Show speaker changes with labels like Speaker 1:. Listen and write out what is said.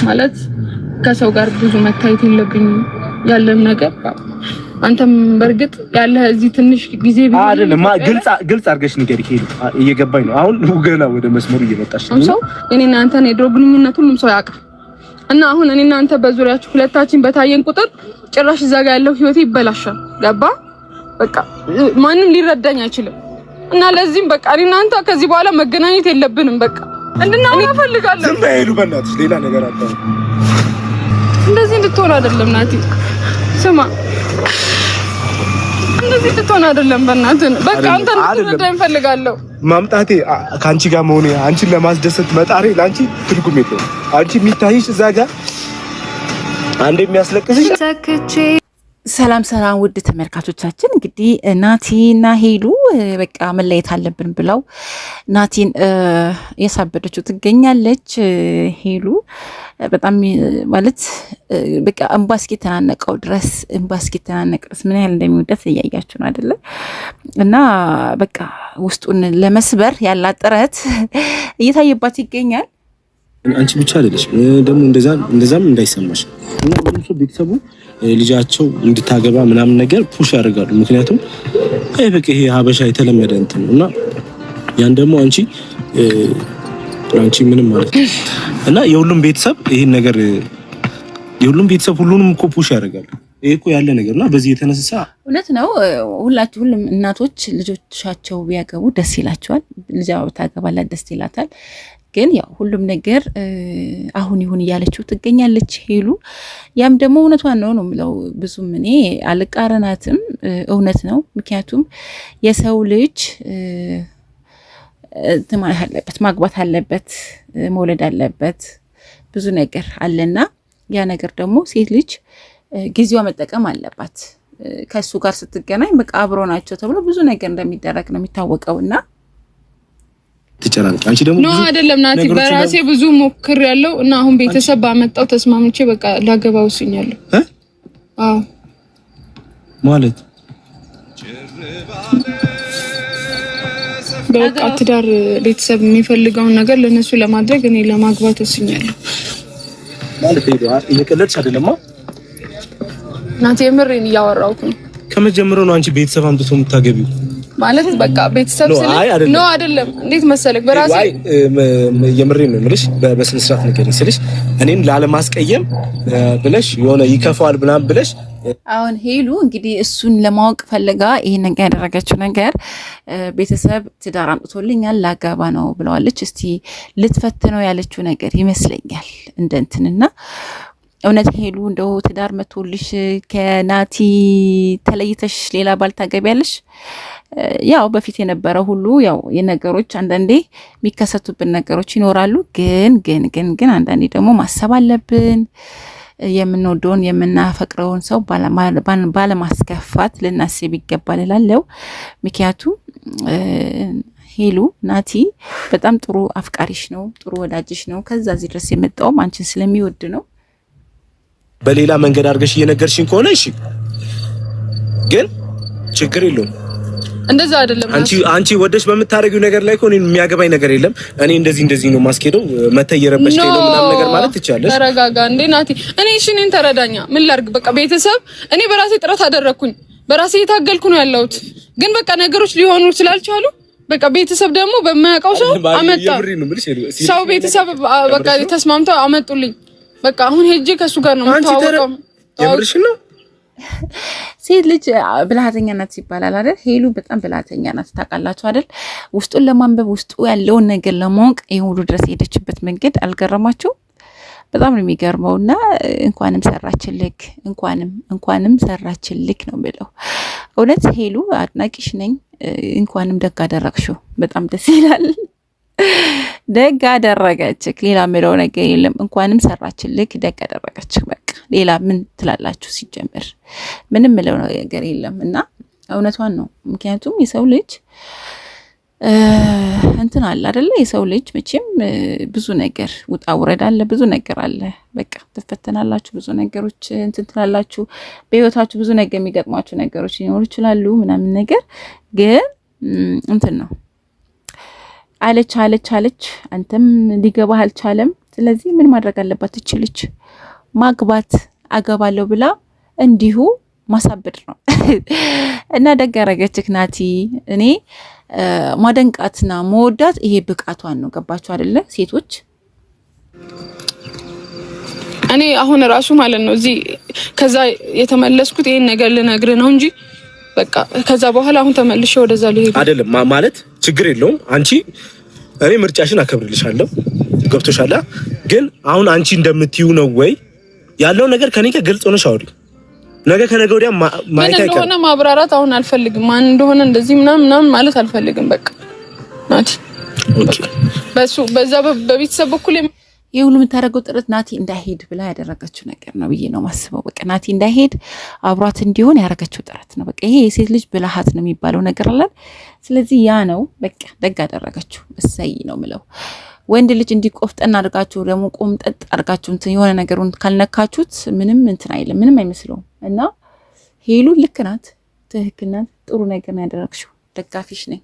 Speaker 1: ማለት ከሰው ጋር ብዙ መታየት የለብኝም ያለን ነገር አንተም በርግጥ ያለ እዚህ ትንሽ ጊዜ ቢሆን አይደለም ግልጽ አድርገሽ ንገሪ ሄዱ እየገባኝ ነው አሁን ገና ወደ መስመሩ እየመጣሽ ነው ሰው እኔና አንተ ነው የድሮ ግንኙነት ሁሉም ሰው ያውቃል እና አሁን እኔና አንተ በዙሪያችሁ ሁለታችን በታየን ቁጥር ጭራሽ እዛ ጋር ያለው ህይወቴ ይበላሻል ገባ በቃ ማንም ሊረዳኝ አይችልም እና ለዚህም በቃ እኔና አንተ ከዚህ በኋላ መገናኘት የለብንም በቃ እንድናወራ ፈልጋለሁ ዝም በይሉ በእናትሽ ሌላ ነገር አታው እንደዚህ እንድትሆን አይደለም ናቲ ስማ እንደዚህ እንድትሆን አይደለም በእናትህ በቃ አንተ እንድትረዳኝ ፈልጋለሁ ማምጣቴ ካንቺ ጋር መሆኔ አንቺን ለማስደሰት መጣሬ ላንቺ ትርጉም የለውም አንቺ የሚታይሽ እዛ ጋር አንዴ የሚያስለቅስሽ
Speaker 2: ሰላም ውድ ተመልካቾቻችን እንግዲህ ናቲና ሄሉ በቃ መለየት አለብን ብለው ናቲን ያሳበደችው ትገኛለች ሄሉ በጣም ማለት በቃ እንባስኪ ተናነቀው ድረስ ምን ያህል እንደሚወዳት እያያችሁ ነው አይደለ እና በቃ ውስጡን ለመስበር ያላት ጥረት እየታየባት ይገኛል
Speaker 3: አንቺ ብቻ አይደለሽ ደግሞ እንደዛም እንዳይሰማሽ እና ሁሉም ሰው ቤተሰቡ ልጃቸው እንድታገባ ምናምን ነገር ፑሽ ያደርጋሉ ምክንያቱም በቃ ይሄ ሀበሻ የተለመደ እንትን ነውና ያን ደግሞ አንቺ ምንም ማለት እና የሁሉም ቤተሰብ ይሄን ነገር የሁሉም ቤተሰብ ሁሉንም እኮ ፑሽ ያደርጋሉ ይሄ እኮ ያለ ነገርና በዚህ የተነሳ
Speaker 2: እውነት ነው ሁሉም እናቶች ልጆቻቸው ቢያገቡ ደስ ይላቸዋል ልጃው ታገባላት ደስ ይላታል ግን ያው ሁሉም ነገር አሁን ይሁን እያለችው ትገኛለች ሄሉ ያም ደግሞ እውነቷን ነው የምለው ብዙም እኔ አልቃረናትም እውነት ነው ምክንያቱም የሰው ልጅ ተማሪ አለበት ማግባት አለበት መውለድ አለበት ብዙ ነገር አለና ያ ነገር ደግሞ ሴት ልጅ ጊዜዋ መጠቀም አለባት ከሱ ጋር ስትገናኝ በቃ አብሮ ናቸው ተብሎ ብዙ ነገር እንደሚደረግ ነው የሚታወቀውና
Speaker 3: ትጨራለች አንቺ ደግሞ
Speaker 1: ነው አይደለም ናቲ በራሴ ብዙ ሞክር ያለው እና አሁን ቤተሰብ ባመጣው ተስማምቼ በቃ ላገባው ሲኛለሁ አዎ ማለት በቃ ትዳር ቤተሰብ የሚፈልገውን ነገር ለነሱ ለማድረግ እኔ ለማግባት ወስኛለሁ
Speaker 3: ማለት እየቀለድሽ አይደለም
Speaker 1: ናቲ የምሬን እያወራሁት ነው
Speaker 3: ከመጀመሪያው ነው አንቺ ቤተሰብ አምጥቶ የምታገቢው ማለት
Speaker 1: በቃ ቤተሰብ ነው አይደለም እንዴት መሰለክ በራሴ
Speaker 3: የምሬን ነው ምልሽ በስነ ስርዓት ነገር ስልሽ እኔን ላለማስቀየም ብለሽ የሆነ ይከፋዋል ብላም ብለሽ
Speaker 2: አሁን ሄሉ እንግዲህ እሱን ለማወቅ ፈልጋ ይሄን ነገር ያደረገችው ነገር ቤተሰብ ትዳር አምጥቶልኛል ላጋባ ነው ብለዋለች እስቲ ልትፈትነው ያለችው ነገር ይመስለኛል እንደንተንና እውነት ሄሉ እንደው ትዳር መቶልሽ ከናቲ ተለይተሽ ሌላ ባል ታገቢያለሽ ያው በፊት የነበረ ሁሉ ያው የነገሮች አንዳንዴ የሚከሰቱብን ነገሮች ይኖራሉ ግን አንዳንዴ ደግሞ ማሰብ አለብን የምንወደውን የምናፈቅረውን ሰው ባለማስከፋት ልናስብ ይገባል እላለሁ ምክንያቱም ሄሉ ናቲ በጣም ጥሩ አፍቃሪሽ ነው ጥሩ ወዳጅሽ ነው ከዛ እዚህ ድረስ የመጣው አንቺን ስለሚወድ ነው
Speaker 3: በሌላ መንገድ አድርገሽ እየነገርሽኝ ከሆነ እሺ ግን ችግር የለውም
Speaker 1: እንደዛ አይደለም
Speaker 3: አንቺ ወደሽ በመታረጊው ነገር ላይ ኮን የሚያገባኝ ነገር የለም እኔ እንደዚህ ነው ማስኬደው መተየረበሽ ነው ምናምን ነገር ማለት ትቻለሽ
Speaker 1: ተረጋጋ እንዴ ናቲ እኔ እሺ ነኝ ተረዳኛ ምን ላርግ በቃ ቤተሰብ እኔ በራሴ ጥረት አደረኩኝ በራሴ የታገልኩ ነው ያለሁት ግን በቃ ነገሮች ሊሆኑ ስላልቻሉ በቃ ቤተሰብ ደግሞ በማያውቀው ሰው አመጣ ሰው ቤተሰብ በቃ ተስማምተው አመጡልኝ በቃ አሁን ሄጄ ከሱ ጋር ነው የምታወቀው
Speaker 3: የምርሽ ነው
Speaker 2: ሴት ልጅ ብልሃተኛ ናት ይባላል አይደል ሄሉ በጣም ብልሃተኛ ናት ታውቃላችሁ አይደል ውስጡን ለማንበብ ውስጡ ያለውን ነገር ለማወቅ ይሁሉ ድረስ ሄደችበት መንገድ አልገረማችሁ በጣም ነው የሚገርመውና እንኳንም ሰራችልክ ነው ብለው እውነት ሄሉ አድናቂሽ ነኝ እንኳንም ደግ አደረግሽው በጣም ደስ ይላል ደግ አደረገችክ ሌላ ምለው ነገር የለም እንኳንም ሰራችልክ ደግ አደረገችክ በቃ ሌላ ምን ትላላችሁ ሲጀምር ምንም ምለው ነገር የለም እና እውነቷን ነው ምክንያቱም የሰው ልጅ እንትን አለ አይደለ የሰው ልጅ መቼም ብዙ ነገር ውጣ ውረድ አለ ብዙ ነገር አለ በቃ ተፈተናላችሁ ብዙ ነገሮች እንትን ትላላችሁ በህይወታችሁ ብዙ ነገር የሚገጥማችሁ ነገሮች ሊኖሩ ይችላሉ ምናምን ነገር ግን እንትን ነው አለች አንተም ሊገባህ አልቻለም ስለዚህ ምን ማድረግ አለባት ትችልች ማግባት አገባለሁ ብላ እንዲሁ ማሳበድ ነው እና ደግ ያረገችክ ናቲ እኔ ማደንቃትና መወዳት ይሄ ብቃቷን ነው ገባችሁ አይደለ ሴቶች
Speaker 1: እኔ አሁን ራሱ ማለት ነው እዚህ ከዛ የተመለስኩት ይሄን ነገር ልነግር ነው እንጂ በቃ ከዛ በኋላ አሁን ተመልሼ ወደዛ ልሄድ
Speaker 3: አይደለም ማለት ችግር የለውም አንቺ እኔ ምርጫሽን አከብርልሻለሁ ገብቶሻል ግን አሁን አንቺ እንደምትዩ ነው ወይ ያለው ነገር ከኔ ጋር ግልጽ ሆነሽ አውሪ ነገ ከነገ ወዲያ ማይታ ይቀር
Speaker 1: እንደሆነ ማብራራት አሁን አልፈልግም ማን እንደሆነ እንደዚህ ምናምን ማለት አልፈልግም በቃ ናቲ ኦኬ በዛ በቤተሰብ በኩል
Speaker 2: የሁሉ የምታደርገው ጥረት ናቲ እንዳይሄድ ብላ ያደረገችው ነገር ነው ብዬ ነው ማስበው በቃ ናቲ እንዳይሄድ አብሯት እንዲሆን ያደረገችው ጥረት ነው በቃ ይሄ የሴት ልጅ ብልሃት ነው የሚባለው ነገር አለ ስለዚህ ያ ነው በቃ ደግ አደረገችው እሰይ ነው ምለው ወንድ ልጅ እንዲቆፍጠና አድርጋችሁ ደግሞ ቆምጠጥ አድርጋችሁ እንትን የሆነ ነገሩን ካልነካችሁት ምንም እንትን አይልም ምንም አይመስለውም እና ሄሉ ልክ ናት ትክክል ናት ጥሩ ነገር ያደረግሽው ደጋፊሽ ነኝ